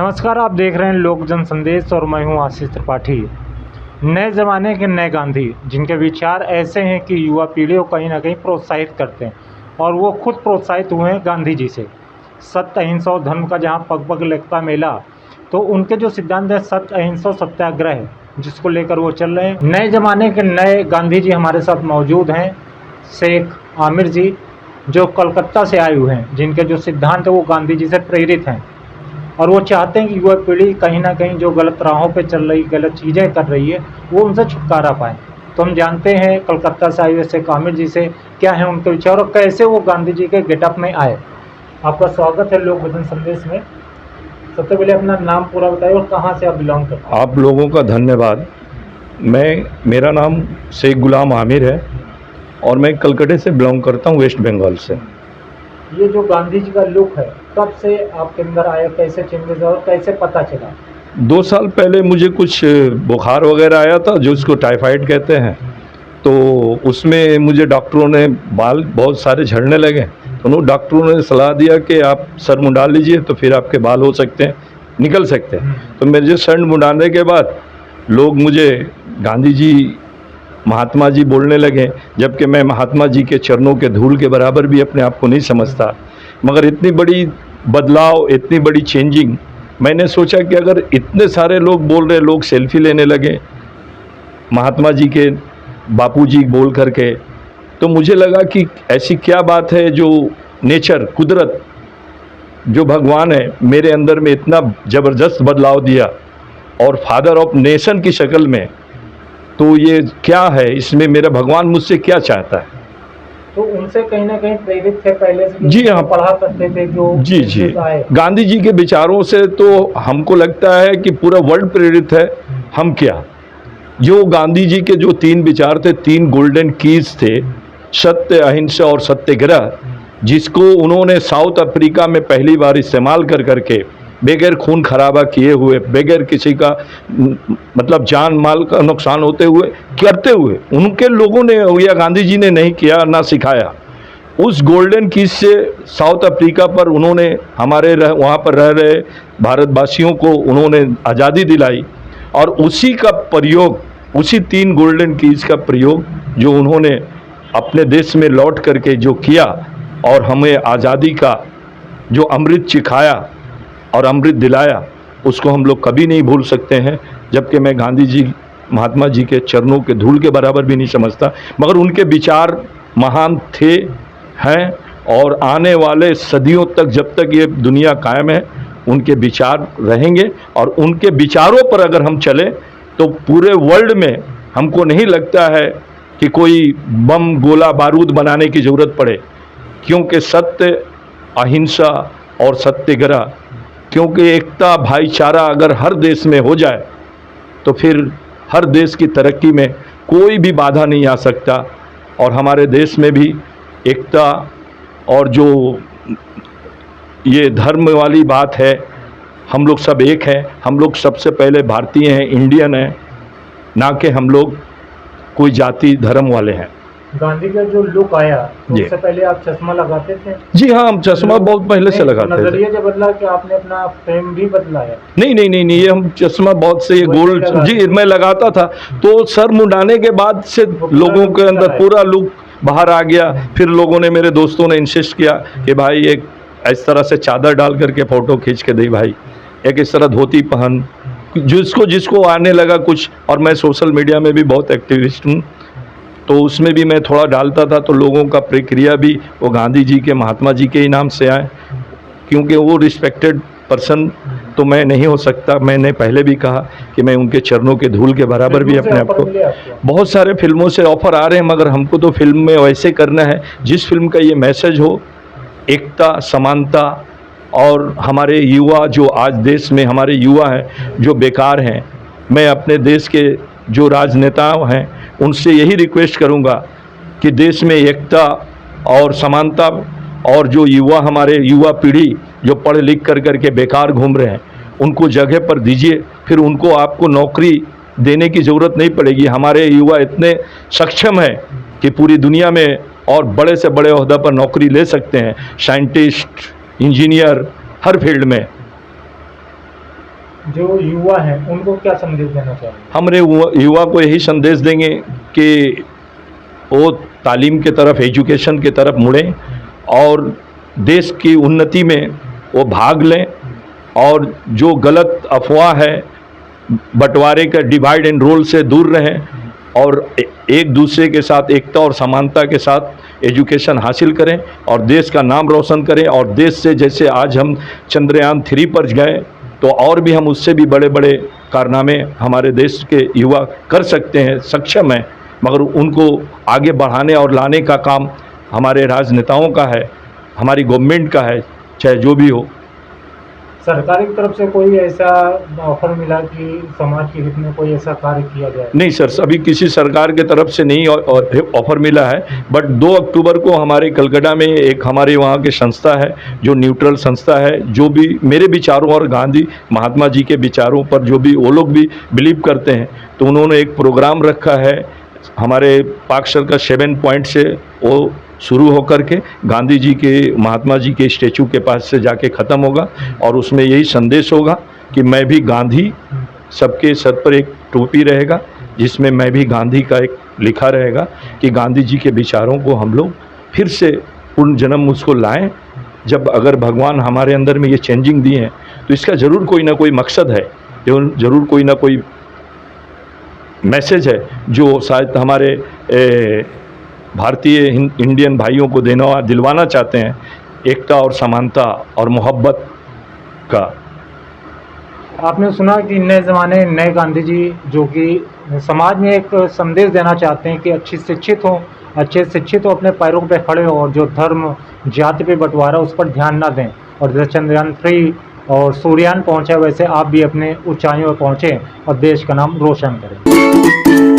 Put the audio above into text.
नमस्कार, आप देख रहे हैं लोक जन संदेश और मैं हूं आशीष त्रिपाठी। नए ज़माने के नए गांधी, जिनके विचार ऐसे हैं कि युवा पीढ़ी को कहीं ना कहीं प्रोत्साहित करते हैं और वो खुद प्रोत्साहित हुए हैं गांधी जी से। सत्य, अहिंसा और धर्म का जहां पग पग लगता मेला, तो उनके जो सिद्धांत है सत्य, अहिंसा और सत्याग्रह, जिसको लेकर वो चल रहे हैं। नए ज़माने के नए गांधी जी हमारे साथ मौजूद हैं। शेख आमिर जी, जो कलकत्ता से आए हुए हैं, जिनके जो सिद्धांत है वो गांधी जी से प्रेरित हैं और वो चाहते हैं कि युवा पीढ़ी कहीं ना कहीं जो गलत राहों पे चल रही, गलत चीज़ें कर रही है, वो उनसे छुटकारा पाए। तो हम जानते हैं कलकत्ता से आए हुए शेख आमिर जी से क्या है उनके विचार और कैसे वो गांधी जी के गेटअप में आए। आपका स्वागत है लोक वचन संदेश में। सबसे पहले अपना नाम पूरा बताइए और कहाँ से आप बिलोंग करते हैं। आप लोगों का धन्यवाद। मेरा नाम शेख गुलाम आमिर है और मैं कलकत्ते से बिलोंग करता हूँ, वेस्ट बंगाल से। ये जो गांधी जी का लुक है कब से आपके अंदर आया, कैसे चेंजेस और कैसे पता चला? 2 साल पहले मुझे कुछ बुखार वगैरह आया था, जो इसको टाइफाइड कहते हैं। तो उसमें मुझे डॉक्टरों ने बाल बहुत सारे झड़ने लगे, तो उन्होंने डॉक्टरों ने सलाह दिया कि आप सर मुंडा लीजिए तो फिर आपके बाल हो सकते हैं, निकल सकते हैं। तो मेरे सर मुंडाने के बाद लोग मुझे गांधी जी, महात्मा जी बोलने लगे, जबकि मैं महात्मा जी के चरणों के धूल के बराबर भी अपने आप को नहीं समझता। मगर इतनी बड़ी बदलाव, इतनी बड़ी चेंजिंग, मैंने सोचा कि अगर इतने सारे लोग बोल रहे, लोग सेल्फी लेने लगे महात्मा जी के, बापू जी बोल करके, तो मुझे लगा कि ऐसी क्या बात है जो नेचर, कुदरत, जो भगवान है, मेरे अंदर में इतना ज़बरदस्त बदलाव दिया और फादर ऑफ नेशन की शक्ल में। तो ये क्या है, इसमें मेरा भगवान मुझसे क्या चाहता है? तो उनसे कहीं ना कहीं प्रेरित थे पहले से? जी हाँ, पढ़ा करते थे जो जी गांधी जी के विचारों से तो हमको लगता है कि पूरा वर्ल्ड प्रेरित है। हम क्या, जो गांधी जी के जो 3 विचार थे, 3 गोल्डन कीज थे, सत्य, अहिंसा और सत्याग्रह, जिसको उन्होंने साउथ अफ्रीका में पहली बार इस्तेमाल कर करके, बगैर खून खराबा किए हुए, बगैर किसी का मतलब जान माल का नुकसान होते हुए, करते हुए, उनके लोगों ने या गांधी जी ने नहीं किया, ना सिखाया। उस गोल्डन कीज से साउथ अफ्रीका पर उन्होंने हमारे वहाँ पर रह रहे भारतवासियों को उन्होंने आज़ादी दिलाई और उसी का प्रयोग, उसी 3 गोल्डन कीज का प्रयोग जो उन्होंने अपने देश में लौट करके जो किया और हमें आज़ादी का जो अमृत चिखाया और अमृत दिलाया, उसको हम लोग कभी नहीं भूल सकते हैं। जबकि मैं गांधी जी, महात्मा जी के चरणों के धूल के बराबर भी नहीं समझता, मगर उनके विचार महान थे, हैं और आने वाले सदियों तक, जब तक ये दुनिया कायम है, उनके विचार रहेंगे। और उनके विचारों पर अगर हम चलें तो पूरे वर्ल्ड में हमको नहीं लगता है कि कोई बम, गोला, बारूद बनाने की ज़रूरत पड़े, क्योंकि सत्य, अहिंसा और सत्याग्रह, क्योंकि एकता, भाईचारा अगर हर देश में हो जाए तो फिर हर देश की तरक्की में कोई भी बाधा नहीं आ सकता। और हमारे देश में भी एकता और जो ये धर्म वाली बात है, हम लोग सब एक हैं, हम लोग सबसे पहले भारतीय हैं, इंडियन हैं, ना कि हम लोग कोई जाति धर्म वाले हैं। गांधी का जो लुक आया, उससे पहले आप चश्मा लगाते थे? जी हाँ, हम चश्मा बहुत पहले से लगाते थे। नजरिया जब बदला कि आपने अपना फ्रेम भी बदलाया? नहीं, ये हम चश्मा बहुत से ये गोल्ड, जी मैं लगाता था, तो सर मुंडाने के बाद से लोगों के अंदर पूरा लुक बाहर आ गया। फिर लोगों ने, मेरे दोस्तों ने इंसिस्ट किया कि भाई एक इस तरह से चादर डाल करके फ़ोटो खींच के दे, भाई एक इस तरह धोती पहन, जिसको आने लगा कुछ। और मैं सोशल मीडिया में भी बहुत एक्टिविस्ट हूँ, तो उसमें भी मैं थोड़ा डालता था, तो लोगों का प्रक्रिया भी वो गांधी जी के, महात्मा जी के ही नाम से आए, क्योंकि वो रिस्पेक्टेड पर्सन तो मैं नहीं हो सकता। मैंने पहले भी कहा कि मैं उनके चरणों के धूल के बराबर भी अपने आप को, बहुत सारे फिल्मों से ऑफ़र आ रहे हैं, मगर हमको तो फिल्म में वैसे करना है जिस फिल्म का ये मैसेज हो, एकता, समानता। और हमारे युवा, जो आज देश में हमारे युवा हैं जो बेकार हैं, मैं अपने देश के जो राजनेता हैं उनसे यही रिक्वेस्ट करूंगा कि देश में एकता और समानता, और जो युवा, हमारे युवा पीढ़ी जो पढ़ लिख कर बेकार घूम रहे हैं, उनको जगह पर दीजिए, फिर उनको आपको नौकरी देने की ज़रूरत नहीं पड़ेगी। हमारे युवा इतने सक्षम हैं कि पूरी दुनिया में और बड़े से बड़े ओहदा पर नौकरी ले सकते हैं, साइंटिस्ट, इंजीनियर, हर फील्ड में। जो युवा हैं उनको क्या संदेश देना चाहिए? हमरे युवा को यही संदेश देंगे कि वो तालीम के तरफ, एजुकेशन के तरफ मुड़ें और देश की उन्नति में वो भाग लें, और जो गलत अफवाह है बंटवारे का, डिवाइड एंड रूल से दूर रहें और एक दूसरे के साथ एकता और समानता के साथ एजुकेशन हासिल करें और देश का नाम रोशन करें। और देश से, जैसे आज हम चंद्रयान 3 पर गए, तो और भी हम उससे भी बड़े बड़े कारनामे हमारे देश के युवा कर सकते हैं, सक्षम हैं, मगर उनको आगे बढ़ाने और लाने का काम हमारे राजनेताओं का है, हमारी गवर्नमेंट का है, चाहे जो भी हो। सरकार की तरफ से कोई ऐसा ऑफर मिला कि समाज के हित में कोई ऐसा कार्य किया जाए? नहीं सर, अभी किसी सरकार के तरफ से नहीं ऑफर मिला है, बट 2 अक्टूबर को हमारे कलकत्ता में एक हमारे वहाँ की संस्था है जो न्यूट्रल संस्था है, जो भी मेरे विचारों और गांधी महात्मा जी के विचारों पर जो भी वो लोग भी बिलीव करते हैं, तो उन्होंने एक प्रोग्राम रखा है हमारे पार्क सर्कल 7 पॉइंट से, वो शुरू होकर के गांधी जी के, महात्मा जी के स्टैचू के पास से जाके ख़त्म होगा। और उसमें यही संदेश होगा कि मैं भी गांधी, सबके सर पर एक टोपी रहेगा जिसमें मैं भी गांधी का एक लिखा रहेगा कि गांधी जी के विचारों को हम लोग फिर से पुनर्जन्म उसको लाएं। जब अगर भगवान हमारे अंदर में ये चेंजिंग दिए हैं, तो इसका ज़रूर कोई ना कोई मकसद है, ज़रूर कोई ना कोई मैसेज है जो शायद हमारे भारतीय इंडियन भाइयों को दिलवाना चाहते हैं, एकता और समानता और मोहब्बत का। आपने सुना कि नए ज़माने नए गांधी जी, जो कि समाज में एक संदेश देना चाहते हैं कि अच्छे शिक्षित हो, अपने पैरों पे खड़े हो और जो धर्म जाति पे बंटवारा उस पर ध्यान ना दें। और जैसे चंद्रयान 3 और सूर्ययान पहुंचा, वैसे आप भी अपने ऊंचाइयों पर पहुंचे और देश का नाम रोशन करें।